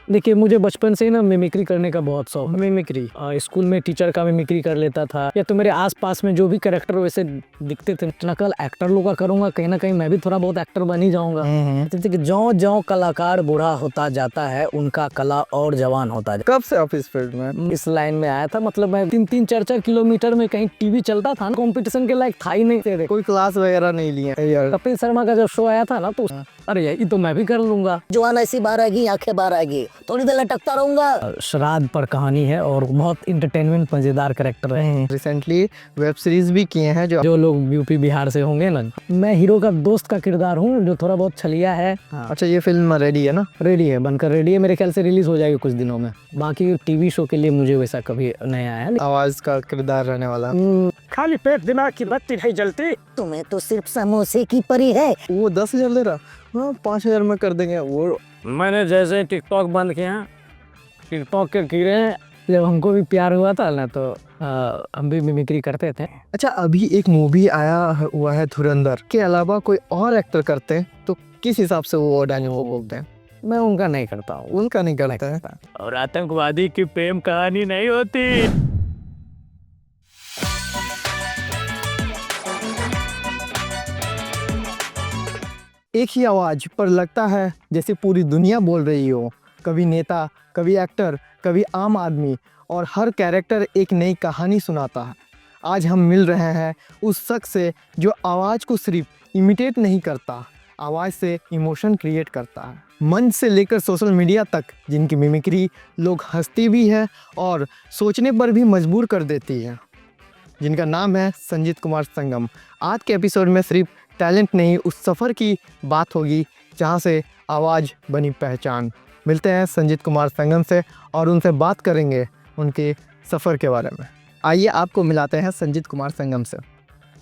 देखिए, मुझे बचपन से ही ना मिमिक्री करने का बहुत शौक है। मिमिक्री स्कूल में टीचर का मिमिक्री कर लेता था, या तो मेरे आसपास में जो भी कैरेक्टर वैसे दिखते थे, नकल एक्टर लोग का करूंगा, कहीं ना कहीं मैं भी थोड़ा बहुत एक्टर बन ही जाऊंगा। जैसे कि ज्यों ज्यों कलाकार बूढ़ा होता जाता है, उनका कला और जवान होता जाता कब से आप इस फील्ड में? है। इस लाइन में आया था, मतलब मैं 3-4 किलोमीटर में कहीं टीवी चलता था, कंपटीशन के लायक था ही नहीं थे। कोई क्लास वगैरह नहीं लिए यार? कपिल शर्मा का जब शो आया था ना, तो अरे ये तो मैं भी कर लूंगा। जवान ऐसी बार आएगी, आंखें बाहर आएगी, थोड़ी देर लटकता रहूंगा। श्राद्ध पर कहानी है और बहुत इंटरटेनमेंट मजेदार कैरेक्टर है। रिसेंटली वेब सीरीज भी किए हैं जो जो लोग यूपी बिहार से होंगे ना, मैं हीरो का दोस्त का किरदार हूँ जो थोड़ा बहुत छलिया है। अच्छा, ये फिल्म रेडी है ना? रेडी है, बनकर रेडी है, मेरे ख्याल से रिलीज हो जाएगी कुछ दिनों में। बाकी टीवी शो के लिए मुझे वैसा कभी नहीं आया है। आवाज का किरदार रहने वाला। खाली पेट दिमाग की बत्ती नहीं जलती। तुम्हें तो सिर्फ समोसे की परी है। वो 10,000 दे रहा, हाँ 5,000 में कर देंगे। वो मैंने जैसे टिकटॉक बंद किया, टिकटॉक के कीड़े जब हमको भी प्यार हुआ था ना, तो हम भी मिमिक्री करते थे। अच्छा, अभी एक मूवी आया हुआ है धुरंधर के अलावा कोई और एक्टर करते हैं तो किस हिसाब से वो डायलॉग बोलते हैं? मैं उनका नहीं करता हूँ। उनका नहीं करता है। और आतंकवादी की प्रेम कहानी नहीं होती। एक ही आवाज पर लगता है जैसे पूरी दुनिया बोल रही हो। कभी नेता, कभी एक्टर, कभी आम आदमी, और हर कैरेक्टर एक नई कहानी सुनाता है। आज हम मिल रहे हैं उस शख्स से जो आवाज़ को सिर्फ इमिटेट नहीं करता, आवाज़ से इमोशन क्रिएट करता है। मंच से लेकर सोशल मीडिया तक जिनकी मिमिक्री लोग हंसती भी है और सोचने पर भी मजबूर कर देती है, जिनका नाम है संजीत कुमार संगम। आज के एपिसोड में सिर्फ टैलेंट नहीं, उस सफ़र की बात होगी जहाँ से आवाज़ बनी पहचान। मिलते हैं संजीत कुमार संगम से और उनसे बात करेंगे उनके सफ़र के बारे में। आइए आपको मिलाते हैं संजीत कुमार संगम से।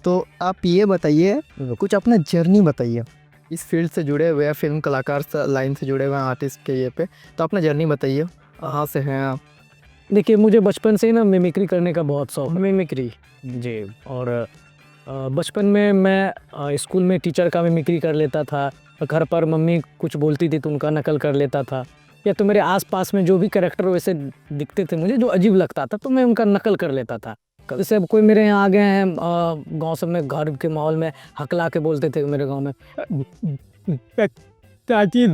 तो आप ये बताइए, कुछ अपना जर्नी बताइए। इस फील्ड से जुड़े हुए, फिल्म कलाकार लाइन से जुड़े हुए आर्टिस्ट के ये पे, तो अपना जर्नी बताइए, कहाँ से हैं आप? देखिए, मुझे बचपन से ही ना मिमिक्री करने का बहुत शौक है। मिमिक्री जी। और बचपन में मैं स्कूल में टीचर का मिमिक्री कर लेता था, घर पर मम्मी कुछ बोलती थी तो उनका नकल कर लेता था, या तो मेरे आसपास में जो भी कैरेक्टर वैसे दिखते थे मुझे जो अजीब लगता था तो मैं उनका नकल कर लेता था। जैसे अब कोई मेरे यहाँ आ गए हैं, गांव सब में घर के माहौल में हकला के बोलते थे मेरे गांव में, चाची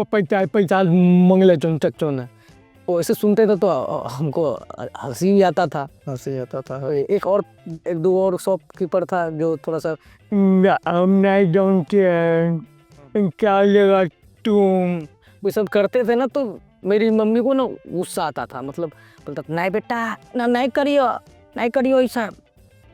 पैसा मंगले चोन। वो ऐसे सुनते थे तो हमको हंसी भी आता था। हंसी आता था। एक दो और शॉपकीपर था जो थोड़ा सा क्या लेगा तुम, वो सब करते थे ना, तो मेरी मम्मी को ना गुस्सा आता था। मतलब बोलता नहीं बेटा, ना नहीं करियो ऐसा,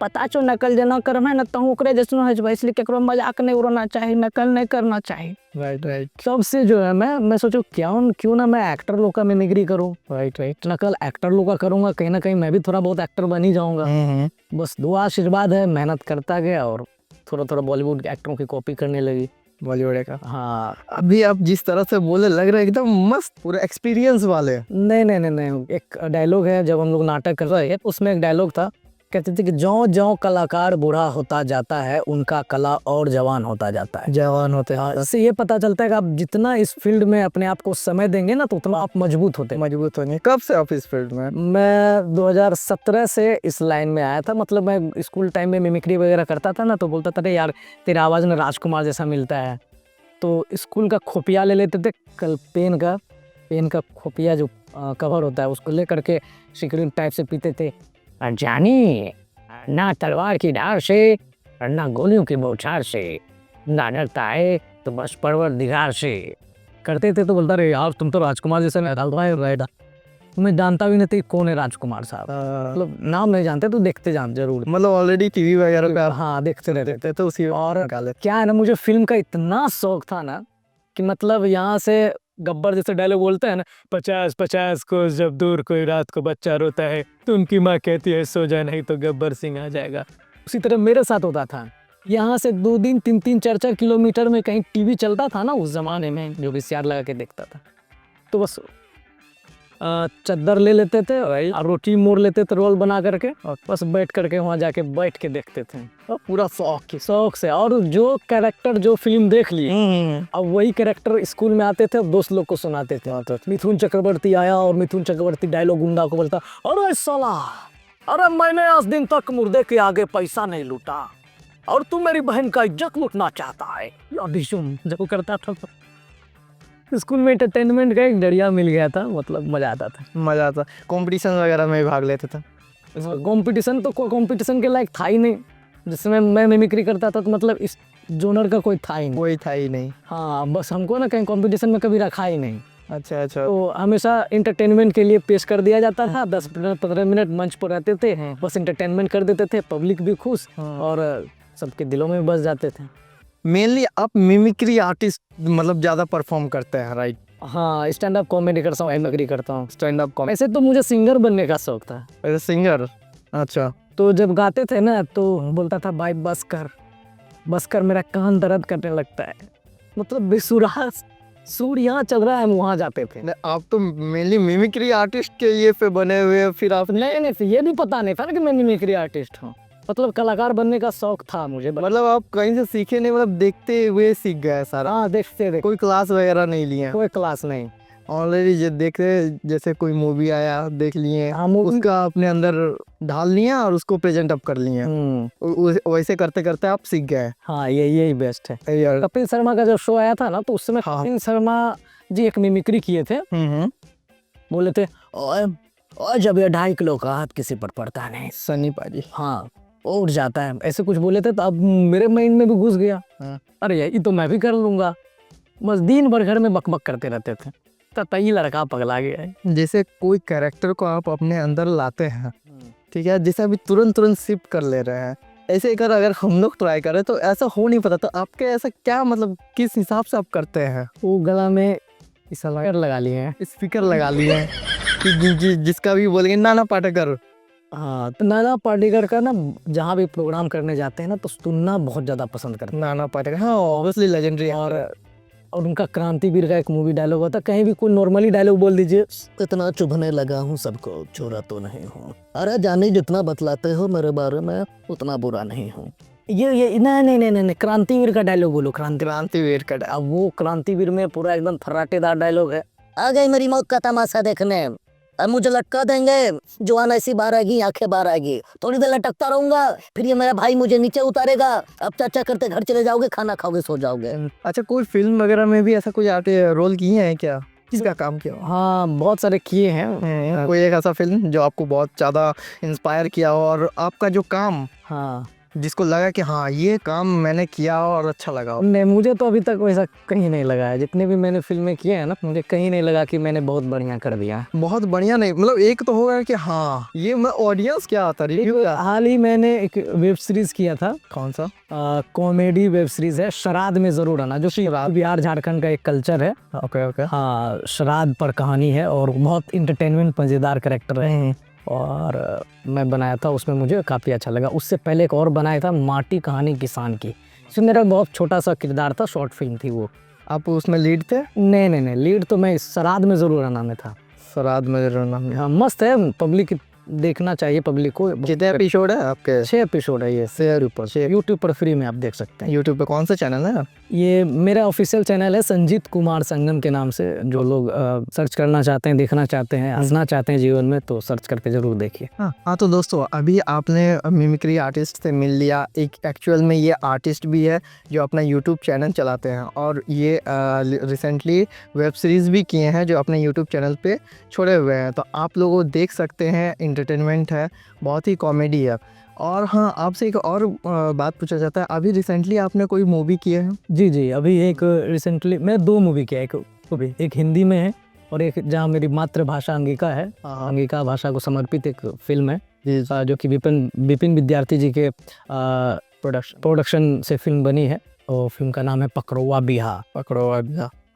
पता चो नकल जे न करम है ना तो ओकरे जैसन है भाई, इसलिए केकरो मजाक नहीं उड़ाना चाहिए, नकल नहीं करना चाहिए। राइट। सबसे जो है मैं सोचो क्यों ना मैं एक्टर लोग का मिमिक्री करूँ। राइट। नकल एक्टर लोग का करूँगा, कहीं ना कहीं मैं भी थोड़ा बहुत एक्टर बन ही जाऊँगा। बस दुआ आशीर्वाद है, मेहनत करता गया और थोड़ा बॉलीवुड के एक्टरों की कॉपी करने लगी। बॉलीवुड का? हाँ। अभी आप जिस तरह से बोले लग रहा है एकदम मस्त, पूरा एक्सपीरियंस वाले। नहीं, एक डायलॉग है जब हम लोग नाटक कर रहे हैं, उसमें एक डायलॉग था, कहते थे कि ज्यों ज्यों कलाकार बूढ़ा होता जाता है, उनका कला और जवान होता जाता है। जवान होते हैं। इससे ये पता चलता है कि आप जितना इस फील्ड में अपने आप को समय देंगे ना, तो उतना आप मजबूत होंगे। कब से आप इस फील्ड में? मैं 2017 से इस लाइन में आया था। मतलब मैं स्कूल टाइम में मिमिक्री वगैरह करता था ना, तो बोलता था यार तेरा आवाज़ में राजकुमार जैसा मिलता है, तो स्कूल का खोपिया ले लेते थे, पेन का खोपिया जो कवर होता है उसको ले करके सिगरेट टाइप से पीते थे। जानी ना तलवार की धार से, ना गोलियों की बौछार से, ना डरता है तो बस परवरदिगार से, करते थे। तो बोलता रहे यार तुम तो राजकुमार जैसे राइट। तुम्हें जानता भी नहीं थी कौन है राजकुमार साहब, मतलब नाम नहीं जानते तो देखते जान जरूर, मतलब ऑलरेडी टीवी वगैरह पे आप हाँ देखते रहते थे। तो उसी और क्या है ना, मुझे फिल्म का इतना शौक था ना कि मतलब यहाँ से गब्बर जैसे डायलॉग बोलते हैं ना, 50-50 को जब दूर कोई रात को बच्चा रोता है तो उनकी माँ कहती है सो जा नहीं तो गब्बर सिंह आ जाएगा, उसी तरह मेरे साथ होता था। यहाँ से 2 दिन 3-4 किलोमीटर में कहीं टीवी चलता था ना उस जमाने में, जो VCR लगा के देखता था, तो बस चद्दर ले लेते थे और रोटी मोड़ लेते थे रोल बना करके और बस बैठ करके वहाँ जाके बैठ के देखते थे और पूरा शौक से। और जो कैरेक्टर जो फिल्म देख लिए अब वही कैरेक्टर स्कूल में आते थे और दोस्त लोग को सुनाते थे। मिथुन चक्रवर्ती आया और मिथुन चक्रवर्ती डायलॉग गुंडा को बोलता, अरे साला, अरे मैंने आज दिन तक मुर्दे के आगे पैसा नहीं लूटा और तू मेरी बहन का इज्जत लूटना चाहता है। जब वो करता था तो स्कूल में एंटरटेनमेंट का एक जरिया मिल गया था, मतलब मजा आता। कंपटीशन वगैरह में भी भाग लेते थे। कंपटीशन तो कंपटीशन के लायक था ही नहीं, जिसमें मैं मिमिक्री करता था, तो मतलब इस जोनर का कोई था ही नहीं। हाँ, बस हमको ना कहीं कंपटीशन में कभी रखा ही नहीं। अच्छा। तो हमेशा एंटरटेनमेंट के लिए पेश कर दिया जाता था। 10-15 मिनट मंच पर रहते थे, बस एंटरटेनमेंट कर देते थे, पब्लिक भी खुश और सबके दिलों में बस जाते थे। मेनली आप मिमिक्री आर्टिस्ट मतलब ज़्यादा परफॉर्म करते हैं, राइट? हाँ, स्टैंड अप कॉमेडी करता हूँ, मिमिक्री करता हूँ, स्टैंड अप कॉमेडी। ऐसे तो मुझे सिंगर बनने का शौक था। ऐसे सिंगर? अच्छा। तो जब गाते थे ना तो बोलता था, भाई बस कर, मेरा कान दर्द करने लगता है, मतलब बेसुरा सुर यहाँ चल रहा है, हम वहाँ जाते थे। आप तो मेनली मिमिक्री आर्टिस्ट के ये पे बने हुए, फिर आप नहीं, ये भी पता नहीं था कि मैं मिमिक्री आर्टिस्ट हूँ, मतलब कलाकार बनने का शौक था मुझे। मतलब आप कहीं से सीखे नहीं, मतलब देखते हुए सीख गए सारा? हाँ, देखते कोई क्लास वगैरह नहीं लिए? कोई क्लास नहीं, ऑलरेडी देख रहे, जैसे कोई मूवी आया देख लिए, उसका अपने अंदर ढाल लिए और उसको प्रेजेंट अप कर लिए, वैसे करते करते आप सीख गए। हाँ, यही बेस्ट है यार। कपिल शर्मा का जब शो आया था ना तो उस समय कपिल शर्मा जी एक मिमिक्री किए थे। बोले थे, और जब ये 2.5 किलो का हाथ किसी पर पड़ता नहीं, सनी पाजी, हाँ, उठ जाता है, ऐसे कुछ बोले थे। तो अब मेरे माइंड में भी घुस गया, अरे ये तो मैं भी कर लूंगा। बस दिन भर घर में बकबक करते रहते थे, तई लड़का पगला गया है। जैसे कोई कैरेक्टर को आप अपने अंदर लाते हैं, ठीक है, जैसे अभी तुरंत शिफ्ट कर ले रहे हैं, ऐसे अगर हम लोग ट्राई करें तो ऐसा हो नहीं पाता। तो आपके ऐसा क्या, मतलब किस हिसाब से आप करते हैं? वो गला में स्पीकर लगा लिए हैं, स्पीकर लगा लिए हैं कि जिसका भी बोलेंगे नाना पाटेकर। हाँ, तो नाना पाटेकर का ना जहाँ भी प्रोग्राम करने जाते हैं ना तो सुनना बहुत ज़्यादा पसंद करते हैं। नाना पाटेकर, हाँ, ऑब्वियसली लेजेंडरी। और उनका क्रांतिवीर का एक मूवी डायलॉग होता है, कहीं भी कोई नॉर्मली डायलॉग बोल दीजिए, इतना चुभने लगा हूँ सबको, छोरा तो नहीं हूँ, अरे जाने जितना बतलाते हो मेरे बारे में उतना बुरा नहीं हूँ। ये नहीं, क्रांतिवीर का डायलॉग बोलो। क्रांतिवीर का। अब वो क्रांतिवीर में पूरा एकदम फर्राटेदार डायलॉग है। आ गई मेरी मौत का तमाशा देखने, अब मुझे लटका देंगे, जवान ऐसी बाहर आएगी, आंखें बाहर आएगी, थोड़ी देर लटकता रहूंगा, फिर ये मेरा भाई मुझे नीचे उतारेगा, अब चर्चा करते घर चले जाओगे, खाना खाओगे, सो जाओगे। अच्छा, कोई फिल्म वगैरह में भी ऐसा कुछ आपने रोल किए हैं क्या? किसका काम किया? हाँ, बहुत सारे किए हैं। कोई एक ऐसा फिल्म जो आपको बहुत ज़्यादा इंस्पायर किया हो और आपका जो काम, हाँ, जिसको लगा कि हाँ ये काम मैंने किया और अच्छा लगा? नहीं, मुझे तो अभी तक वैसा कहीं नहीं लगा है। जितने भी मैंने फिल्में किए हैं ना, मुझे कहीं नहीं लगा कि मैंने बहुत बढ़िया कर दिया। बहुत बढ़िया नहीं, मतलब एक तो होगा कि हाँ ये मैं ऑडियंस क्या आता रिव्यू। हाल ही मैंने एक वेब सीरीज किया था। कौन सा? कॉमेडी वेब सीरीज है, श्राद्ध में जरूर आना, जो बिहार झारखंड का एक कल्चर है। ओके। हाँ, श्राद्ध पर कहानी है और बहुत इंटरटेनमेंट मजेदार कैरेक्टर है और मैं बनाया था, उसमें मुझे काफ़ी अच्छा लगा। उससे पहले एक और बनाया था, माटी कहानी किसान की, इसमें मेरा बहुत छोटा सा किरदार था, शॉर्ट फिल्म थी वो। आप उसमें लीड थे? नहीं, लीड तो मैं श्राद्ध में जरूर आना में था। श्राद्ध में जरूर आना। हाँ, मस्त है, पब्लिक देखना चाहिए पब्लिक को। कितने एपिसोड है आपके? 6 एपिसोड है ये, यूट्यूब पर फ्री में आप देख सकते हैं। यूट्यूब पे कौन सा चैनल है? ये मेरा ऑफिशियल चैनल है, संजीत कुमार संगम के नाम से। जो लोग सर्च करना चाहते हैं, देखना चाहते हैं, हंसना चाहते हैं जीवन में, तो सर्च करके जरूर देखिए। हाँ, तो दोस्तों अभी आपने मिमिक्री आर्टिस्ट से मिल लिया, एक एक्चुअल में ये आर्टिस्ट भी है जो अपना यूट्यूब चैनल चलाते हैं और ये रिसेंटली वेब सीरीज़ भी किए हैं जो अपने यूट्यूब चैनल पे छोड़े हुए हैं, तो आप लोगों देख सकते हैं। एंटरटेनमेंट है, बहुत ही कॉमेडी है। और हाँ, आपसे एक और बात पूछा जाता है, अभी रिसेंटली आपने कोई मूवी किया है? जी, अभी एक रिसेंटली मैं 2 मूवी किया, एक हिंदी में है और एक जहाँ मेरी मातृभाषा अंगिका है, अंगिका भाषा को समर्पित एक फिल्म है जो कि विपिन विद्यार्थी जी के प्रोडक्शन से फिल्म बनी है और फिल्म का नाम है पकड़ौआ बिहा।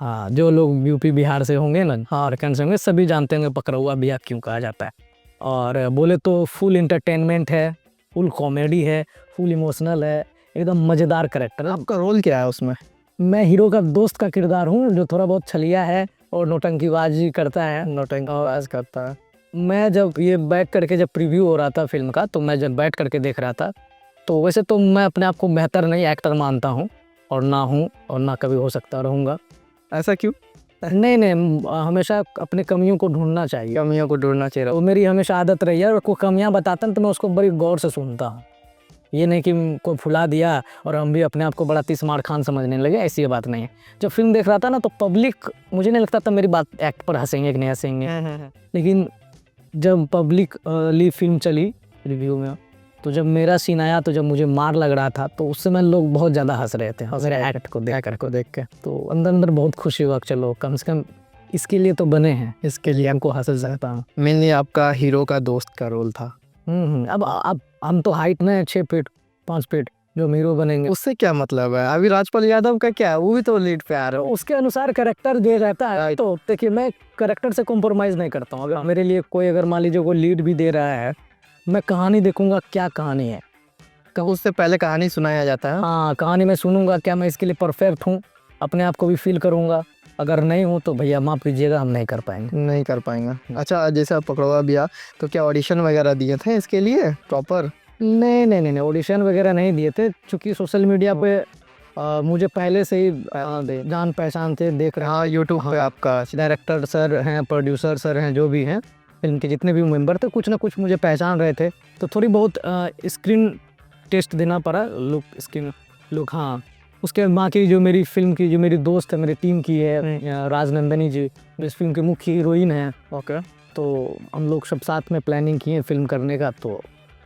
हाँ, जो लोग यूपी बिहार से होंगे ना, झारखंड से होंगे, सभी जानते होंगे पकड़ौआ बिहा क्यों कहा जाता है। और बोले तो फुल इंटरटेनमेंट है, फुल कॉमेडी है, फुल इमोशनल है, एकदम मज़ेदार कैरेक्टर है। आपका रोल क्या है उसमें? मैं हीरो का दोस्त का किरदार हूँ, जो थोड़ा बहुत छलिया है और नौटंकीबाजी करता है, नौटंकीबाज करता है। मैं जब ये बैठ करके जब प्रीव्यू हो रहा था फिल्म का, तो मैं जब बैठ करके देख रहा था, तो वैसे तो मैं अपने आप को बेहतर नहीं एक्टर मानता हूँ, और ना हूँ और ना कभी हो सकता रहूँगा। ऐसा क्यों? नहीं, हमेशा अपने कमियों को ढूंढना चाहिए, कमियों को ढूंढना चाहिए। वो मेरी हमेशा आदत रही है। और कोई कमियां बताता ना तो मैं उसको बड़ी गौर से सुनता हूँ। ये नहीं कि कोई फुला दिया और हम भी अपने आप को बड़ा तीसमार खान समझने लगे, ऐसी बात नहीं है। जब फिल्म देख रहा था ना तो पब्लिक, मुझे नहीं लगता था मेरी बात एक्ट पर हंसेंगे कि नहीं हंसेंगे, लेकिन जब पब्लिक ली फिल्म चली रिव्यू में, तो जब मेरा सीन आया, तो जब मुझे मार लग रहा था, तो उस समय लोग बहुत ज़्यादा हंस रहे थे मेरे एक्ट को देख के। तो अंदर बहुत खुशी हुआ, चलो कम से कम इसके लिए तो बने हैं, इसके लिए हमको हंस सकता हूँ। मेनली आपका हीरो का दोस्त का रोल था। अब हम तो हाइट में 6 फीट 5 फीट जो हीरो बनेंगे, उससे क्या मतलब है? अभी राजपाल यादव का क्या है, वो भी तो लीड पे आ रहा है। उसके अनुसार कैरेक्टर जो रहता है। तो देखिए, मैं कैरेक्टर से कॉम्प्रोमाइज़ नहीं करता हूँ। अगर मेरे लिए कोई, अगर मान लीजिए कोई लीड भी दे रहा है, मैं कहानी देखूंगा क्या कहानी है, उससे पहले कहानी सुनाया जाता है। हाँ, कहानी में सुनूंगा, क्या मैं इसके लिए परफेक्ट हूँ, अपने आप को भी फील करूंगा। अगर नहीं हूँ तो भैया माफ़ कीजिएगा, हम नहीं कर पाएंगे। नहीं कर पाएंगे। अच्छा, जैसे आप पकड़वा भी आ, तो क्या ऑडिशन वगैरह दिए थे इसके लिए प्रॉपर? नहीं, ऑडिशन वगैरह नहीं दिए थे, चूँकि सोशल मीडिया पे मुझे पहले से ही जान पहचान थे, देख रहे। हाँ, यूट्यूब पे आपका डायरेक्टर सर हैं, प्रोड्यूसर सर हैं, जो भी हैं फिल्म के जितने भी मेंबर थे, कुछ ना कुछ मुझे पहचान रहे थे। तो थोड़ी बहुत स्क्रीन टेस्ट देना पड़ा, लुक। हाँ, उसके बाकी जो मेरी फिल्म की, जो मेरी दोस्त है, मेरी टीम की है, राजनंदनी जी, जो इस फिल्म की मुख्य हीरोइन है। ओके। तो हम लोग सब साथ में प्लानिंग किए फिल्म करने का, तो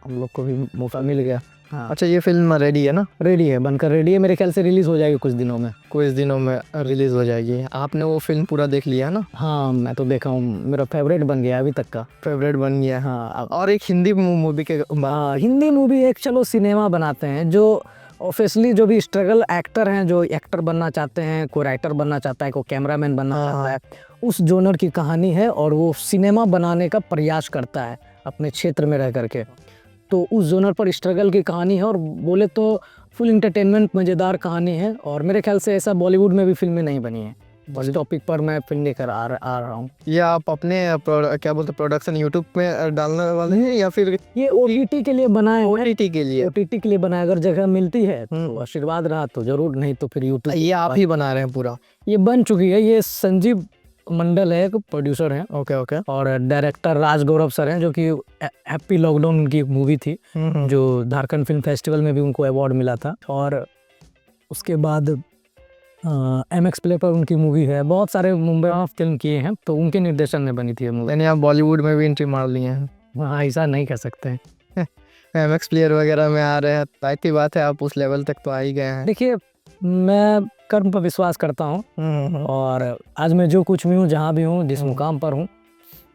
हम लोग को भी मौका मिल गया। हाँ। अच्छा, ये फिल्म रेडी है ना? रेडी है, बनकर रेडी है, मेरे ख्याल से रिलीज़ हो जाएगी कुछ दिनों में। कुछ दिनों में रिलीज हो जाएगी। आपने वो फिल्म पूरा देख लिया ना? हाँ, मैं तो देखा हूँ, मेरा फेवरेट बन गया अभी तक का। फेवरेट बन गया। हाँ, और एक हिंदी मूवी के हिंदी मूवी एक, चलो सिनेमा बनाते हैं, जो ऑब्वियसली जो भी स्ट्रगल एक्टर हैं, जो एक्टर बनना चाहते हैं, कोई राइटर बनना चाहता है, कोई कैमरामैन बनना चाहता है, उस जोनर की कहानी है, और वो सिनेमा बनाने का प्रयास करता है अपने क्षेत्र में रह करके। तो उस जोनर पर स्ट्रगल की कहानी है, और बोले तो फुल इंटरटेनमेंट मज़ेदार कहानी है। और मेरे ख्याल से ऐसा बॉलीवुड में भी फिल्में नहीं बनी हैं। इस टॉपिक पर मैं फिल्म लेकर आ रहा हूँ। ये आप अपने क्या बोलते प्रोडक्शन यूट्यूब में डालने वाले हैं, या फिर ये OTT के लिए बनाए हैं। OTT के लिए? OTT के लिए बनाया, अगर जगह मिलती है तो आशीर्वाद रहा तो जरूर, नहीं तो फिर यूट्यूब। ये आप ही बना रहे हैं पूरा? ये बन चुकी है, ये संजीव मंडल है, एक प्रोड्यूसर हैं। ओके। और डायरेक्टर राजगौरव सर हैं, जो कि हैप्पी लॉकडाउन की एक मूवी थी, जो झारखंड फिल्म फेस्टिवल में भी उनको अवार्ड मिला था। और उसके बाद MX प्ले पर उनकी मूवी है, बहुत सारे मुंबई में फिल्म किए हैं, तो उनके निर्देशन में बनी थी मूवी। यानी आप बॉलीवुड में भी एंट्री मार लिए हैं? हाँ, ऐसा नहीं कह सकते हैं। MX प्लेयर वगैरह में आ रहे हैं, जाहिर सी बात है आप उस लेवल तक तो आ ही गए हैं। देखिए, मैं कर्म पर विश्वास करता हूँ, और आज मैं जो कुछ भी हूँ, जहाँ भी हूँ, जिस मुकाम पर हूँ,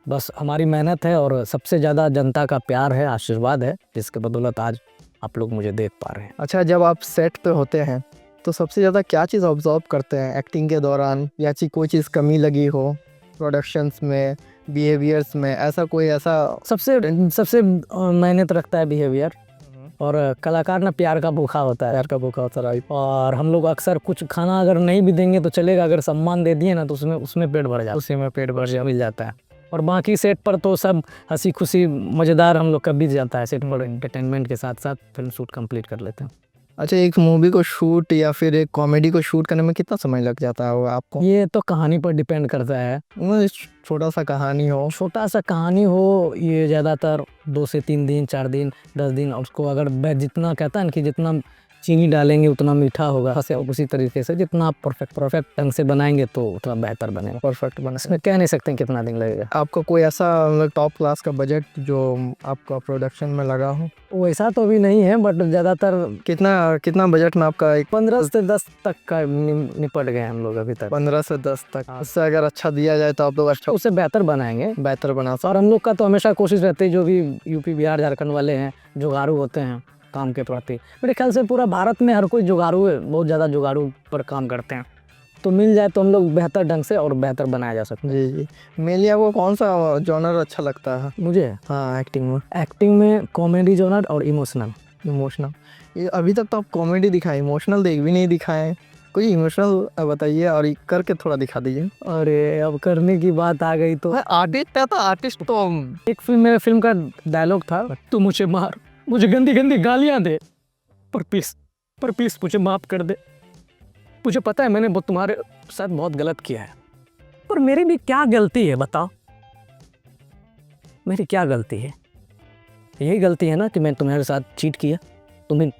बस हमारी मेहनत है, और सबसे ज़्यादा जनता का प्यार है, आशीर्वाद है, जिसके बदौलत आज आप लोग मुझे देख पा रहे हैं। अच्छा, जब आप सेट पे होते हैं तो सबसे ज़्यादा क्या चीज़ ऑब्जर्व करते हैं एक्टिंग के दौरान, या कोई चीज़ कमी लगी हो प्रोडक्शंस में, बिहेवियर्स में, ऐसा कोई ऐसा? सबसे मायने तो रखता है बिहेवियर, और कलाकार ना प्यार का भूखा होता है, है। और हम लोग अक्सर कुछ खाना अगर नहीं भी देंगे तो चलेगा, अगर सम्मान दे दिए ना तो उसमें पेट भर जाता है, उसी में पेट भर मिल जाता है। और बाकी सेट पर तो सब हंसी खुशी मज़ेदार हम लोग का बीत जाता है, सेट पर एंटरटेनमेंट के साथ साथ फिल्म शूट कंप्लीट कर लेते हैं। अच्छा, एक मूवी को शूट या फिर एक कॉमेडी को शूट करने में कितना समय लग जाता है आपको? ये तो कहानी पर डिपेंड करता है। छोटा सा कहानी हो, ये ज़्यादातर 2 से 3 दिन, 4 दिन, 10 दिन। और उसको अगर जितना कहता है ना कि जितना चीनी डालेंगे उतना मीठा होगा, उसी तरीके से जितना आप परफेक्ट ढंग से बनाएंगे तो उतना बेहतर बनेगा, परफेक्ट बने। इसमें कह नहीं सकते कितना दिन लगेगा। आपका कोई ऐसा मतलब टॉप क्लास का बजट जो आपका प्रोडक्शन में लगा हो? वैसा तो अभी नहीं है, बट ज़्यादातर कितना बजट में आपका? 15 से 10 तक का निपट गए हम लोग अभी तक। 15 से 10 तक? उससे अगर अच्छा दिया जाए तो आप लोग अच्छा उससे बेहतर बनाएंगे, बेहतर बना सकते। और हम लोग का तो हमेशा कोशिश रहती है, जो भी यूपी बिहार झारखंड वाले हैं, जुगाड़ू होते हैं काम के प्रति। मेरे ख्याल से पूरा भारत में हर कोई जुगाड़ू है, बहुत ज़्यादा जुगाड़ू पर काम करते हैं, तो मिल जाए तो हम लोग बेहतर ढंग से और बेहतर बनाया जा सकता है। जी। मेनली आपको कौन सा जॉनर अच्छा लगता है? मुझे हाँ, एक्टिंग में कॉमेडी जॉनर और इमोशनल। ये अभी तक तो आप कॉमेडी दिखाए, इमोशनल देख भी नहीं दिखाए। कोई इमोशनल बताइए और ये करके थोड़ा दिखा दीजिए। अरे अब करने की बात आ गई तो आर्टिस्ट है तो आर्टिस्ट तो एक मेरे फिल्म का डायलॉग था, तू मुझे मार, मुझे गंदी गंदी गालियां दे, पर प्लीज मुझे माफ कर दे। मुझे पता है मैंने तुम्हारे साथ बहुत गलत किया है, पर मेरी भी क्या गलती है बताओ, मेरी क्या गलती है? यही गलती है ना कि मैं तुम्हारे साथ चीट किया,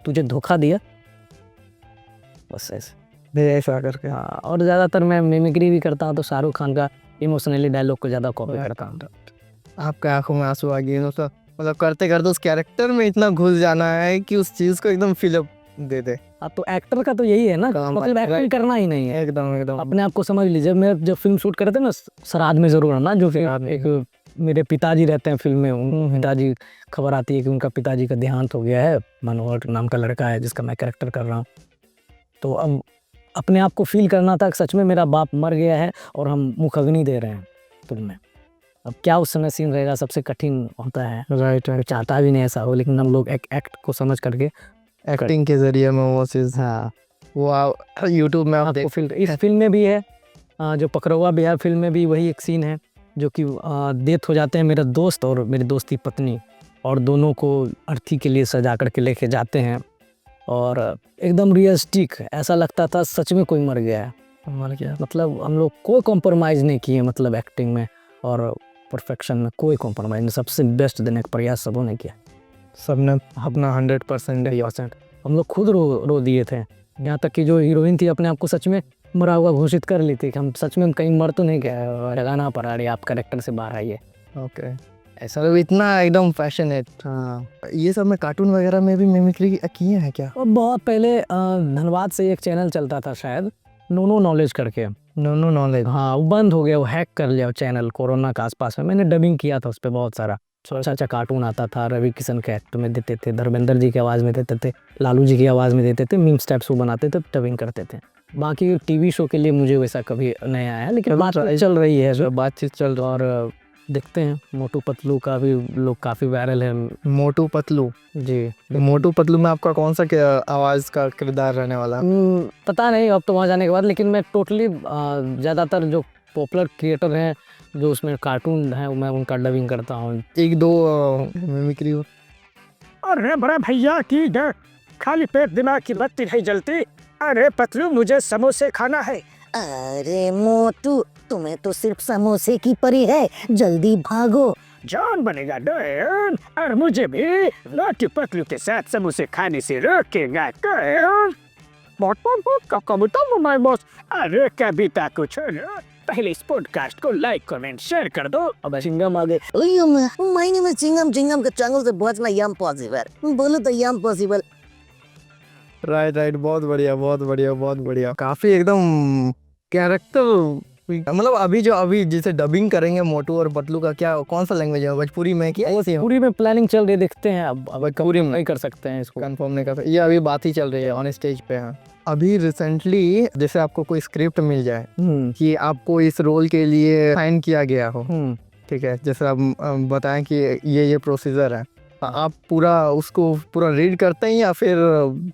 तुझे धोखा दिया, बस ऐसे ऐसा करके। हाँ। और ज़्यादातर मैं मिमिक्री भी करता हूँ तो शाहरुख खान का इमोशनली डायलॉग को ज़्यादा कॉपी करता हूँ। आपके आंखों में आंसू आ गए तो मतलब करते करते उस कैरेक्टर में इतना घुस जाना है कि उस चीज़ को एकदम फिलअप दे दे। अब तो एक्टर का तो यही है ना, काम मतलब एक्टिंग करना ही नहीं है, एकदम एकदम अपने आप को समझ लीजिए। मैं जब फिल्म शूट करते थे ना, श्राद्ध में ज़रूर आना, जो एक मेरे पिताजी रहते हैं फिल्म में, उन पिताजी खबर आती है कि उनका पिताजी का देहांत हो गया है, मनोहर नाम का लड़का है जिसका मैं कैरेक्टर कर रहा हूँ। तो अब अपने आप को फील करना था कि सच में मेरा बाप मर गया है और हम मुखअग्नि दे रहे हैं फिल्म में। अब क्या उस समय सीन रहेगा, सबसे कठिन होता है। राइट। चाहता भी नहीं ऐसा हो, लेकिन हम लोग एक एक्ट को समझ करके एक्टिंग के जरिए में वो चीज़ हाँ वो यूट्यूब में आप आपको देख फील इस फिल्म में भी है। जो पकड़वा बिहार फिल्म में भी वही एक सीन है, जो कि डेथ हो जाते हैं मेरा दोस्त और मेरी दोस्त की पत्नी, और दोनों को अर्थी के लिए सजा करके लेके जाते हैं, और एकदम रियलिस्टिक ऐसा लगता था सच में कोई मर गया है। मर गया। मतलब हम लोग कोई कॉम्प्रोमाइज़ नहीं किए, मतलब एक्टिंग में और परफेक्शन में कोई कॉम्प्रोमाइज़ नहीं, सबसे बेस्ट देने का प्रयास सबों ने किया। सबने अपना 100% हम लोग खुद रो दिए थे, यहाँ तक कि जो हीरोइन थी अपने आप को सच में मरा हुआ घोषित कर ली थी कि हम सच में कहीं मर तो नहीं गया, लगाना पड़ा रही आप कैरेक्टर से बाहर आइए। ओके। ऐसा तो इतना एकदम पैशनेट। हाँ, ये सब में कार्टून वगैरह में भी मिमिक्री किए हैं क्या? और बहुत पहले धनबाद से एक चैनल चलता था शायद, नो नॉलेज करके। No knowledge. हाँ, वो बंद हो गया, वो हैक कर लिया वो चैनल कोरोना के आसपास में। मैंने डबिंग किया था उस पर बहुत सारा, अच्छा कार्टून आता था, रवि किशन के एक्ट में देते थे, धर्मेंद्र जी की आवाज़ में देते थे, लालू जी की आवाज़ में देते थे, मीम्स टाइप्स वो बनाते थे, डबिंग करते थे। बाकी टीवी शो के लिए मुझे वैसा कभी नहीं आया, लेकिन बात चल रही है, जो बातचीत चल रहा। और देखते हैं मोटू पतलू का भी लोग काफ़ी वायरल है। मोटू पतलू जी, मोटू पतलू में आपका कौन सा आवाज़ का किरदार रहने वाला? पता नहीं अब तो वहाँ जाने के बाद, लेकिन मैं टोटली ज़्यादातर जो पॉपुलर क्रिएटर हैं जो उसमें कार्टून है मैं उनका डबिंग करता हूँ। एक दो मिमिक्री हो। अरे बड़ा भैया की खाली पेट दिमाग की बत्ती नहीं जलती, अरे पतलू मुझे समोसे खाना है। अरे मोटू, तुम्हें तो सिर्फ समोसे की परी है, जल्दी भागो। जॉन बनेगा डॉन, और मुझे भी मोटू पतलू के साथ समोसे खाने से रोकेगा कौन? बॉस, अरे कविता को छोड़ो, पहले इस पॉडकास्ट को लाइक कमेंट शेयर कर दो। अब चिंगम आ गए। My name is chewing gum, chewing gum के चैनल से बचना यम पॉसिबल, बोलो तो यम पॉसिबल। राइट। बहुत बढ़िया। काफ़ी एकदम कैरेक्टर। मतलब अभी जैसे डबिंग करेंगे मोटू और पतलू का, क्या कौन सा लैंग्वेज है? भोजपुरी में क्या? पूरी में प्लानिंग चल रही है, देखते हैं अब पूरी में नहीं कर सकते हैं इसको, कंफर्म नहीं कर सकते, ये अभी बात ही चल रही है ऑन स्टेज पे। हाँ, अभी रिसेंटली जैसे आपको कोई स्क्रिप्ट मिल जाए कि आपको इस रोल के लिए साइन किया गया हो, ठीक है, जैसे आप बताएं कि ये प्रोसीजर है, आप उसको पूरा रीड करते हैं या फिर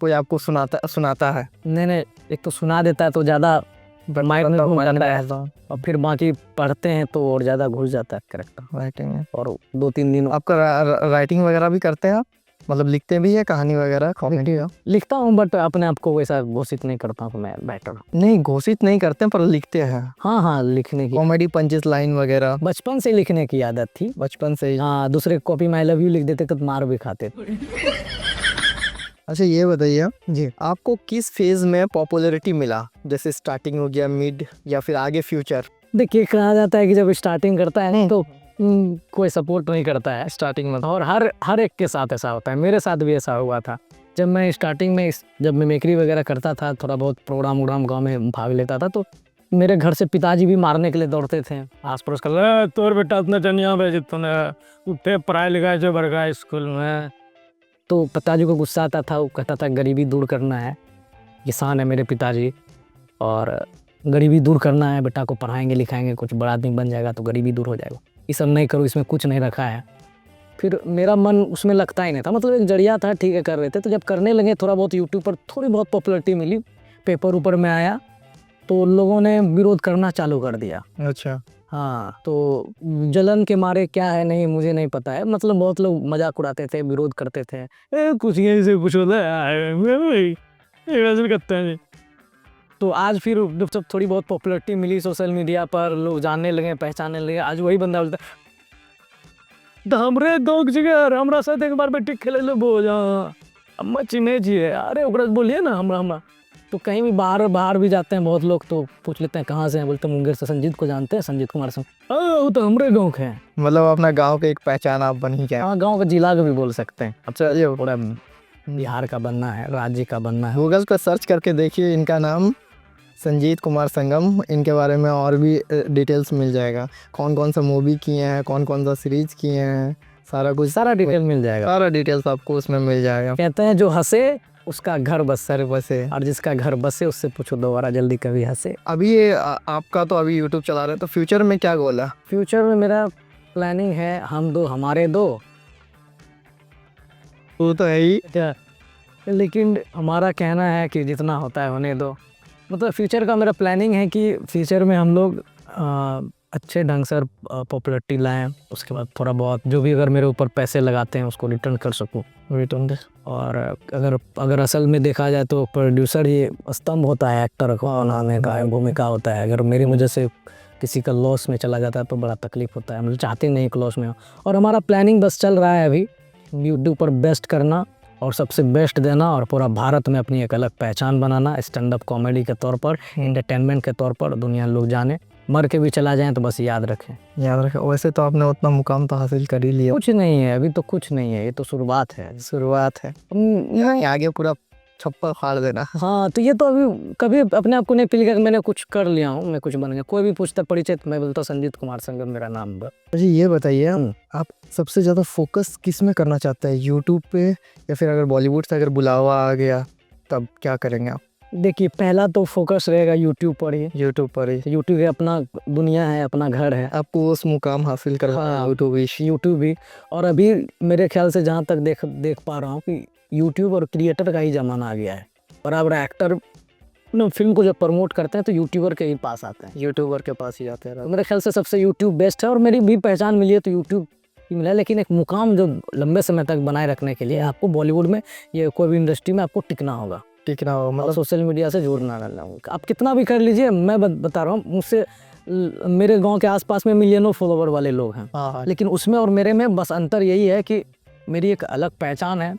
कोई आपको सुनाता है? नहीं, एक तो सुना देता है तो ज़्यादा माइंड में घुस जाता है, और फिर बाकी पढ़ते हैं तो और ज़्यादा घुस जाता है कैरेक्टर राइटिंग में। और 2-3 दिन आपका राइटिंग वगैरह भी करते हैं आप? मतलब लिखते भी है कहानी वगैरह, कॉमेडी? लिखता हूँ, बट अपने आप को वैसा घोषित नहीं करता हूँ मैं बेटर। नहीं, घोषित नहीं करते पर लिखते हैं। हाँ, लिखने की कॉमेडी पंचेस लाइन वगैरह बचपन से लिखने की आदत थी, बचपन से ही। हाँ, दूसरे कॉपी में आई लव यू लिख देते तो मार भी खाते। अच्छा, ये बताइए जी, आपको किस फेज में पॉपुलैरिटी मिला? जैसे स्टार्टिंग हो गया, मिड, या फिर आगे फ्यूचर? देखिए, कहा जाता है कि जब स्टार्टिंग करता है तो कोई सपोर्ट नहीं करता है स्टार्टिंग में, और हर एक के साथ ऐसा होता है, मेरे साथ भी ऐसा हुआ था। जब मैं स्टार्टिंग में जब मिमिक्री वगैरह करता था, थोड़ा बहुत प्रोग्राम गाँव में भाग लेता था, तो मेरे घर से पिताजी भी मारने के लिए दौड़ते थे, आस पड़ोस कर, तोर बेटा इतना जनिया भेज तूने उठे पढ़ाई लिखाई जो बरगा स्कूल में। तो पिताजी को गुस्सा आता था, वो कहता था गरीबी दूर करना है, किसान है मेरे पिताजी, और गरीबी दूर करना है, बेटा को पढ़ाएंगे लिखाएंगे, कुछ बड़ा आदमी बन जाएगा तो गरीबी दूर हो जाएगा, ये सब नहीं करो, इसमें कुछ नहीं रखा है। फिर मेरा मन उसमें लगता ही नहीं था, मतलब एक जरिया था, ठीक है कर रहे थे। तो जब करने लगे थोड़ा बहुत यूट्यूब पर थोड़ी बहुत पॉपुलरिटी मिली, पेपर ऊपर में आया तो लोगों ने विरोध करना चालू कर दिया। अच्छा। हाँ, तो जलन के मारे क्या है नहीं मुझे नहीं पता है, मतलब बहुत लोग मजाक उड़ाते थे, विरोध करते थे, कुछ यहीं से कुछ होता है ऐसे करते हैं। तो आज फिर जब थोड़ी बहुत पॉपुलैरिटी मिली सोशल मीडिया पर, लोग जानने लगे, पहचानने लगे, आज वही बंदा बोलता है तो हमरे गाँव की जगह हमरा साथ एक बार बैठी खेले लो बोल अम्मा चिन्हे जी है, अरे ओकरा से बोलिए ना हमरा हमरा। तो कहीं भी बाहर भी जाते हैं बहुत लोग तो पूछ लेते हैं कहाँ से हैं, बोलते हैं मुंगेर से। संजीत को जानते हैं? संजीत कुमार सिंह, वो तो हमरे गाँव के हैं। मतलब अपना गांव के एक पहचान आप बन ही गए। हाँ, गाँव का जिला का भी बोल सकते हैं। अच्छा, ये पूरा बिहार का बनना है, राज्य का बनना है। गूगल पर सर्च करके देखिए इनका नाम संजीत कुमार संगम, इनके बारे में और भी डिटेल्स मिल जाएगा। कौन कौन सा मूवी किए हैं, कौन कौन सा सीरीज किए हैं, सारा कुछ, सारा डिटेल मिल जाएगा। सारा डिटेल्स आपको उसमें मिल जाएगा। कहते हैं जो हंसे उसका घर बसे, वैसे और जिसका घर बसे उससे पूछो दोबारा जल्दी कभी हंसे। अभी ये आपका तो अभी यूट्यूब चला रहे हैं, तो फ्यूचर में क्या गोल है? फ्यूचर में मेरा प्लानिंग है हम दो हमारे दो, वो तो है ही। क्या, लेकिन हमारा कहना है कि जितना होता है होने दो। मतलब फ्यूचर का मेरा प्लानिंग है कि फ्यूचर में हम लोग अच्छे ढंग से पॉपुलैरिटी लाएं, उसके बाद थोड़ा बहुत जो भी अगर मेरे ऊपर पैसे लगाते हैं उसको रिटर्न कर सकूं, रिटर्न। और अगर असल में देखा जाए तो प्रोड्यूसर ये स्तंभ होता है, एक्टर को बनाने का भूमिका होता है। अगर मेरी वजह से किसी का लॉस में चला जाता है तो बड़ा तकलीफ होता है, हम लोग चाहते नहीं कि लॉस में हो। और हमारा प्लानिंग बस चल रहा है अभी यूट्यूब पर बेस्ट करना और सबसे बेस्ट देना, और पूरा भारत में अपनी एक अलग पहचान बनाना, स्टैंड अप कॉमेडी के तौर पर, एंटरटेनमेंट के तौर पर दुनिया लोग जाने। मर के भी चला जाएं तो बस याद रखें। वैसे तो आपने उतना मुकाम तो हासिल कर ही लिया। कुछ नहीं है अभी तो, कुछ नहीं है, ये तो शुरुआत है। शुरुआत है, यहाँ आगे पूरा छप्पर फाड़ देना। हाँ, तो ये तो अभी कभी अपने आप को नहीं फील किया कि मैंने कुछ कर लिया हूँ, मैं कुछ बन गया। कोई भी पूछता परिचय तो मैं बोलता संजीत कुमार संगम मेरा नाम। जी ये बताइए आप सबसे ज़्यादा फोकस किस में करना चाहते हैं, यूट्यूब पे या फिर अगर बॉलीवुड से अगर बुलावा आ गया तब क्या करेंगे आप? देखिए, पहला तो फोकस रहेगा यूट्यूब पर ही। यूट्यूब पर ही। यूट्यूब अपना दुनिया है, अपना घर है। आपको उस मुकाम हासिल करना है। हाँ, यूट्यूब भी। और अभी मेरे ख्याल से जहाँ तक देख पा रहा हूँ कि यूट्यूब और क्रिएटर का ही ज़माना आ गया है। बराबर एक्टर फिल्म को जब प्रमोट करते हैं तो यूट्यूबर के ही पास आते हैं, यूट्यूबर के पास ही जाते हैं। मेरे ख्याल से सबसे यूट्यूब बेस्ट है, और मेरी भी पहचान मिली है तो यूट्यूब ही मिला है। लेकिन एक मुकाम जो लंबे समय तक बनाए रखने के लिए आपको बॉलीवुड में या कोई भी इंडस्ट्री में आपको टिकना होगा, मतलब सोशल मीडिया से जुड़ना रहना होगा। आप कितना भी कर लीजिए, मैं बता रहा हूँ, मुझसे मेरे गांव के आसपास में मिलियनों फॉलोवर वाले लोग हैं। हाँ। लेकिन उसमें और मेरे में बस अंतर यही है कि मेरी एक अलग पहचान है,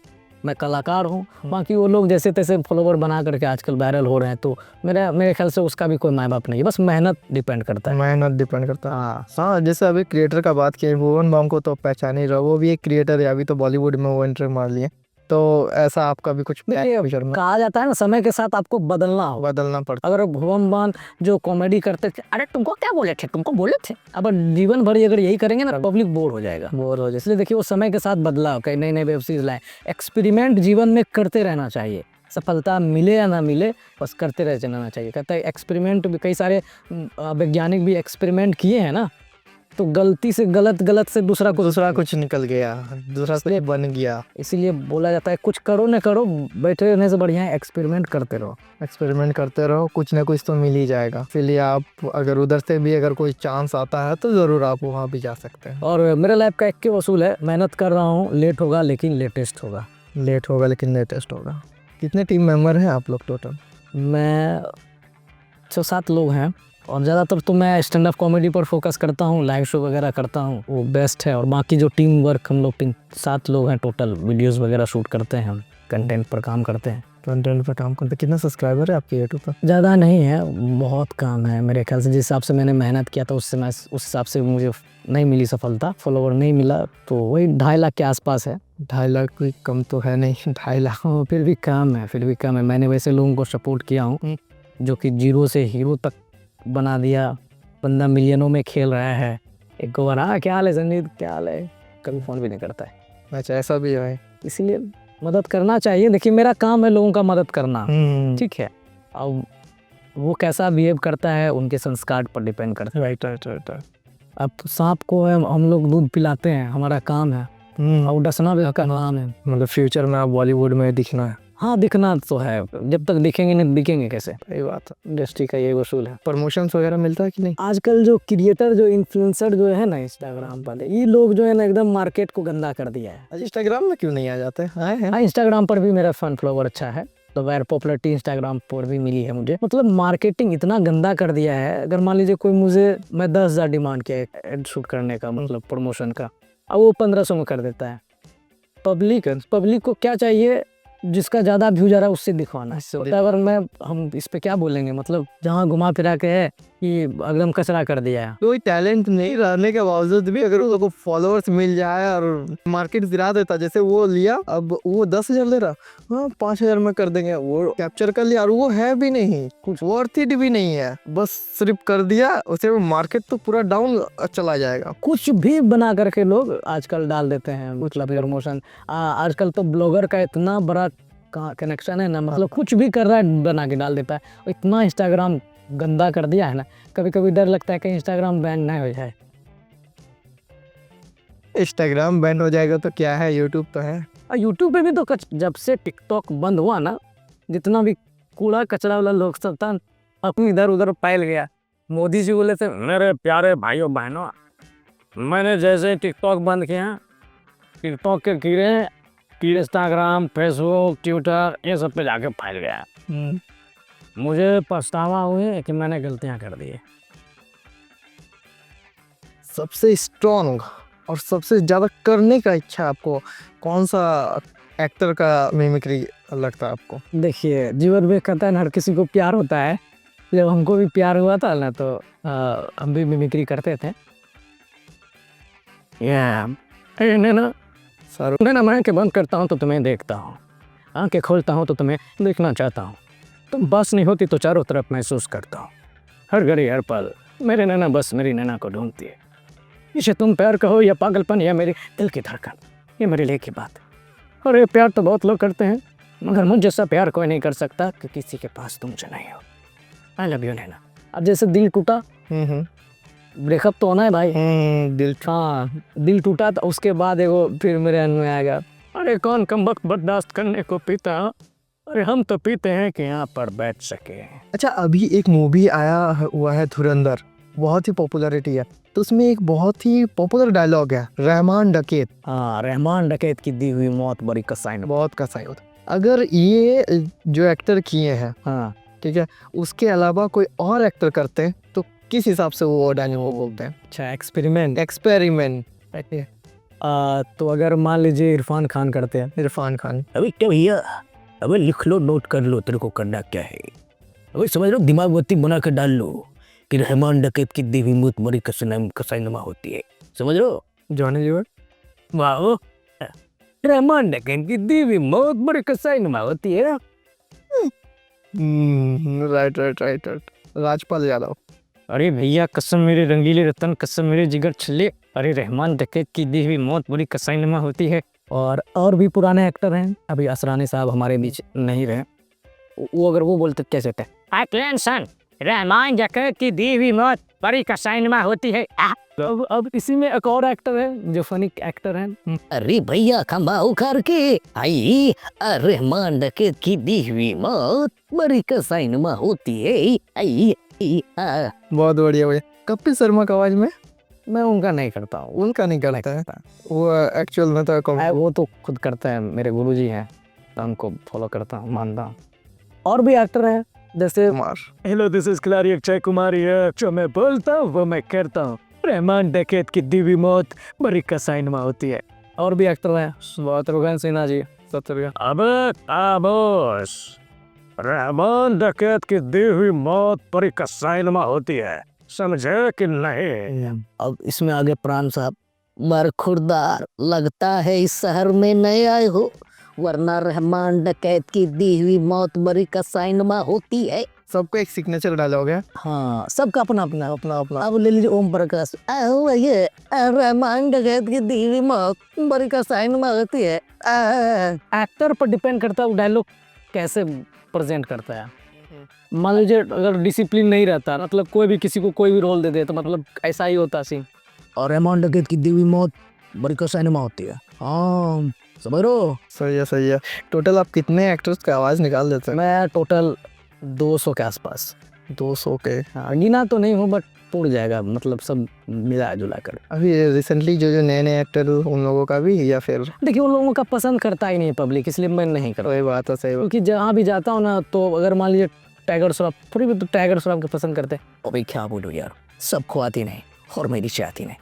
मैं कलाकार हूँ। बाकी वो लोग जैसे तैसे फॉलोवर बना करके आजकल वायरल हो रहे हैं, तो मेरे ख्याल से उसका भी कोई माय बाप नहीं है, बस मेहनत डिपेंड करता है। मेहनत डिपेंड करता है। हाँ, जैसे अभी क्रिएटर का बात किया, भुवन बाम को तो पहचान ही रहा, वो भी एक क्रिएटर है, अभी तो बॉलीवुड में वो एंट्री मार लिए। तो ऐसा आपका भी कुछ कहा जाता है ना, समय के साथ आपको बदलना पड़ता। अगर भुवन बाम जो कॉमेडी करते थे, अरे तुमको क्या बोले थे, तुमको बोले थे, अब जीवन भर अगर यही करेंगे ना पब्लिक बोर हो जाएगा। इसलिए देखिए वो समय के साथ बदलाव, कई नए वेब सीरीज लाए। एक्सपेरिमेंट जीवन में करते रहना चाहिए, सफलता मिले या ना मिले बस करते रह जाना चाहिए। कहता है एक्सपेरिमेंट भी, कई सारे वैज्ञानिक भी एक्सपेरिमेंट किए हैं ना, तो गलती से गलत से दूसरा कुछ निकल गया, दूसरा से बन गया। इसीलिए बोला जाता है कुछ करो न करो, बैठे रहने से बढ़िया है एक्सपेरिमेंट करते रहो, कुछ ना कुछ तो मिल ही जाएगा। इसलिए आप अगर उधर से भी अगर कोई चांस आता है तो ज़रूर आप वहाँ भी जा सकते हैं। और मेरे लाइफ का एक वसूल है, मेहनत कर रहा हूँ, लेट होगा लेकिन लेटेस्ट होगा। कितने टीम मेंबर हैं आप लोग टोटल? मैं 6-7 लोग हैं, और ज़्यादातर तो मैं स्टैंड अप कॉमेडी पर फोकस करता हूँ, लाइव शो वगैरह करता हूँ, वो बेस्ट है। और बाकी जो टीम वर्क हम लोग 7 लोग हैं टोटल, वीडियोस वगैरह शूट करते हैं, हम कंटेंट पर काम करते हैं। कितना सब्सक्राइबर है आपके यूट्यूब पर? ज़्यादा नहीं है, बहुत कम है मेरे ख्याल से। जिस हिसाब से मैंने मेहनत किया था उस हिसाब से मुझे नहीं मिली सफलता, फॉलोवर नहीं मिला, तो वही 2.5 लाख के आसपास है। 2.5 लाख कोई कम तो है नहीं, 2.5 लाख फिर भी कम है। मैंने वैसे लोगों को सपोर्ट किया हूँ जो कि 0 से हीरो तक बना दिया, बंदा मिलियनों में खेल रहा है। एक को बार क्या हाल है संजीत, क्या हाल है, कभी फ़ोन भी नहीं करता है। अच्छा, ऐसा भी है, इसीलिए मदद करना चाहिए। देखिए मेरा काम है लोगों का मदद करना, ठीक है। अब वो कैसा बिहेव करता है उनके संस्कार पर डिपेंड करता है। राइट। अब सांप को हम लोग दूध पिलाते हैं, हमारा काम है, और डसना भी काम है। मतलब फ्यूचर में आप बॉलीवुड में दिखना है? हाँ दिखना तो है, जब तक दिखेंगे नहीं दिखेंगे कैसे। सही बात है। इंडस्ट्री का ये उसूल है। प्रमोशंस वगैरह मिलता है कि नहीं? आजकल जो क्रिएटर जो इन्फ्लुएंसर जो है ना इंस्टाग्राम वाले, ये लोग जो है ना एकदम मार्केट को गंदा कर दिया है। आज इंस्टाग्राम में क्यों नहीं आ जाते हैं? हाँ इंस्टाग्राम पर भी मेरा फन फॉलोवर अच्छा है, तो वैर पॉपुलरिटी इंस्टाग्राम पर भी मिली है मुझे। मतलब मार्केटिंग इतना गंदा कर दिया है, अगर मान लीजिए कोई मुझे, मैं 10,000 डिमांड किया एड शूट करने का, मतलब प्रमोशन का, अब वो 1500 में कर देता है। पब्लिक को क्या चाहिए, जिसका ज़्यादा व्यू जा रहा है उससे दिखवाना है। अगर हम इस पे क्या बोलेंगे, मतलब जहाँ घुमा फिरा के है कि एकदम कचरा कर दिया है। कोई टैलेंट नहीं रहने के बावजूद भी अगर उसको फॉलोअर्स मिल जाए और मार्केट गिरा देता, जैसे वो लिया, अब वो 10,000 ले रहा, हाँ 5,000 में कर देंगे, वो कैप्चर कर लिया और वो है भी नहीं, कुछ वर्थ इट भी नहीं है, बस सिर्फ कर दिया, उसे मार्केट तो पूरा डाउन चला जाएगा। कुछ भी बना करके लोग आजकल डाल देते हैं, मतलब प्रमोशन। आजकल तो ब्लॉगर का इतना बड़ा कनेक्शन है ना, मतलब कुछ भी कर रहा है बना के डाल देता है। इतना इंस्टाग्राम गंदा कर दिया है ना, कभी कभी डर लगता है कि इंस्टाग्राम बैन ना हो जाए। इंस्टाग्राम बैन हो जाएगा तो क्या है, यूट्यूब तो है। और यूट्यूब पे भी तो जब से टिकटॉक बंद हुआ ना, जितना भी कूड़ा कचरा वाला लोग सब था अपनी इधर उधर फैल गया। मोदी जी बोले थे, मेरे प्यारे भाइयों बहनों, मैंने जैसे टिकटॉक बंद किया, टिकटॉक के कीड़े इंस्टाग्राम, फेसबुक, ट्विटर ये सब पे जाके फैल गया। मुझे पछतावा हुए कि मैंने गलतियां कर दी। सबसे स्ट्रॉन्ग और सबसे ज़्यादा करने का इच्छा आपको कौन सा एक्टर का मिमिक्री लगता है आपको? देखिए, जीवन में कहता है ना, हर किसी को प्यार होता है। जब हमको भी प्यार हुआ था ना, तो हम भी मिमिक्री करते थे। ना सर, मैं आंखें बंद करता हूँ तो तुम्हें देखता हूँ, आंखें खोलता हूँ तो तुम्हें देखना चाहता हूँ, तुम बस नहीं होती तो चारों तरफ महसूस करता हूँ, हर घड़ी हर पल मेरे नैना बस मेरी नैना को ढूंढती है। इसे तुम प्यार कहो या पागलपन या मेरे दिल की धड़कन, ये मेरे लिए की बात है। और ये प्यार तो बहुत लोग करते हैं, मगर मुझ जैसा प्यार कोई नहीं कर सकता कि किसी के पास तुम जो नहीं हो। आई लव यू नैना। अब जैसे दिल टूटा, ब्रेकअप तो होना है भाई। दिल टूटा तो उसके बाद एगो फिर मेरे मन में आएगा, अरे कौन कमबख्त बर्दाश्त करने को पीता, अरे हम तो पीते हैं कि यहाँ पर बैठ सके। अच्छा, अभी एक मूवी आया हुआ है धुरंधर, बहुत ही पॉपुलैरिटी है, तो उसमें एक बहुत ही पॉपुलर डायलॉग है, रहमान डकैत। हाँ, रहमान डकैत की दी हुई मौत बड़ी कसाई। बहुत कसाई होता। अगर ये जो एक्टर किए हैं, हाँ ठीक है, उसके अलावा कोई और एक्टर करते हैं तो किस हिसाब से वो डायलॉग बोलते हैं? अच्छा, एक्सपेरिमेंट। तो अगर मान लीजिए इरफान खान करते हैं। इरफान खान, अभी क्या भैया, अबे लिख लो, नोट कर लो, तेरे को करना क्या है, अबे समझ लो, दिमाग बत्ती बना कर डाल लो कि रहमान डकैत की दी हुई मौत बड़ी कसाईनुमा होती है, समझ लो। जॉनी लीवर, वाह, रहमान डकैत की दी हुई मौत बड़ी कसाईनुमा होती है। राइट। राजपाल यादव। अरे भैया, कसम मेरे रंगीले रतन, कसम मेरे जिगर छल्ले, अरे रहमान डकैत की दी हुई मौत बड़ी कसाईनुमा होती है। और भी पुराने एक्टर हैं, अभी असरानी साहब हमारे बीच नहीं रहे, वो अगर वो बोलते कैसे थे, अटेंशन, रहमान डकैत की दी हुई मौत बड़ी कसाईनुमा होती है। अब इसी में एक और एक्टर है जो फनी एक्टर हैं। अरे भैया, खंबाऊ करके आई, रहमान डकैत की दी हुई मौत बड़ी कसाईनुमा होती है। आई बहुत बढ़िया भैया। कपिल शर्मा का आवाज में मैं उनका नहीं करता हूँ, उनका नहीं करता है, वो एक्चुअल में तो वो तो खुद करते हैं, मेरे गुरुजी हैं, तो उनको फॉलो करता हूँ, मानता हूँ। और भी एक्टर हैं जैसे, कुमार। हेलो, दिस इज खिलाड़ी अक्षय कुमार, जो मैं बोलता हूँ वो मैं करता हूँ, रहमान डकैत की दी हुई मौत बड़ी कसाईनुमा होती है। और भी एक्टर हैं, शत्रुघ्न सिन्हा जी, अब खामोश, रहमान डकैत की दी हुई मौत बड़ी कसाईनुमा होती है, समझे कि नहीं। अब इसमें आगे प्राण साहब, बरखुरदार, लगता है इस शहर में नए आए हो, वरना रहमान डकैत की दी हुई मौत बड़ी कसाईनुमा होती है। सबको एक सिग्नेचर डायलॉग है। हाँ, सबका अपना अपना अपना अपना। अब ले लीजिए ओम प्रकाश, ये रहमान डकैत की दी हुई मौत बड़ी कसाईनुमा होती है। एक्टर पर डिपेंड करता है वो डायलॉग कैसे प्रेजेंट करता है। मान लीजिए अगर डिसिप्लिन नहीं रहता, मतलब कोई भी किसी को कोई भी रोल दे दे, तो मतलब ऐसा ही होता सीन, और रहमान डकैत की दी हुई मौत बड़ी का सिनेमा होती है। हाँ समझ रहे हो। सही है सही है। टोटल आप कितने एक्टर्स का आवाज़ निकाल देते हैं? मैं टोटल 200 के आसपास। 200 के। हाँ गिना तो नहीं हूँ बट पूर्ण जाएगा, मतलब सब मिला जुला कर। अभी रिसेंटली जो जो नए नए एक्टर उन लोगों का भी, या फिर? देखिए उन लोगों का पसंद करता ही नहीं है पब्लिक, इसलिए मैं नहीं करता। वही बात है, सही बात। क्योंकि जहाँ भी जाता हूँ ना, तो अगर मान लीजिए टाइगर श्रॉफ, थोड़ी भी तो टाइगर श्रॉफ के पसंद करते हैं। अभी क्या बोलूँ यार, सबको आती नहीं और मेरी से आती नहीं,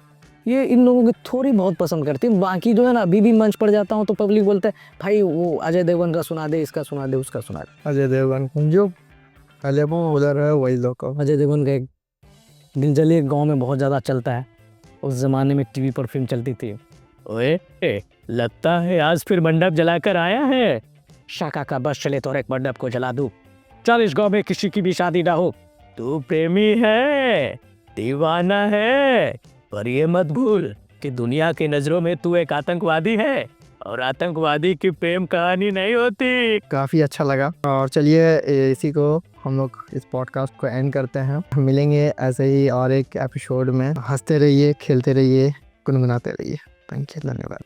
ये इन लोगों की थोड़ी बहुत पसंद करती है। बाकी जो है ना, अभी भी मंच पर जाता हूँ तो पब्लिक बोलता है भाई वो अजय देवगन का सुना दे, इसका सुना दे, उसका सुना दे। अजय देवगन जो पहले वो उधर है वही लोग को। अजय देवगन का एक दिल जली गाँव में बहुत ज़्यादा चलता है। उस ज़माने में टीवी पर फिल्म चलती थी। ओए लगता है आज फिर मंडप जलाकर आया है। शाखा का बस चले तो एक मंडप को जला दूं। चल इस गाँव में किसी की भी शादी ना हो। तू प्रेमी है, दीवाना है, पर ये मत भूल कि दुनिया की नजरों में तू एक आतंकवादी है, और आतंकवादी की प्रेम कहानी नहीं होती। काफ़ी अच्छा लगा। और चलिए इसी को हम लोग इस पॉडकास्ट को एंड करते हैं। मिलेंगे ऐसे ही और एक एपिसोड में। हंसते रहिए, खेलते रहिए, गुनगुनाते रहिए। थैंक यू, धन्यवाद।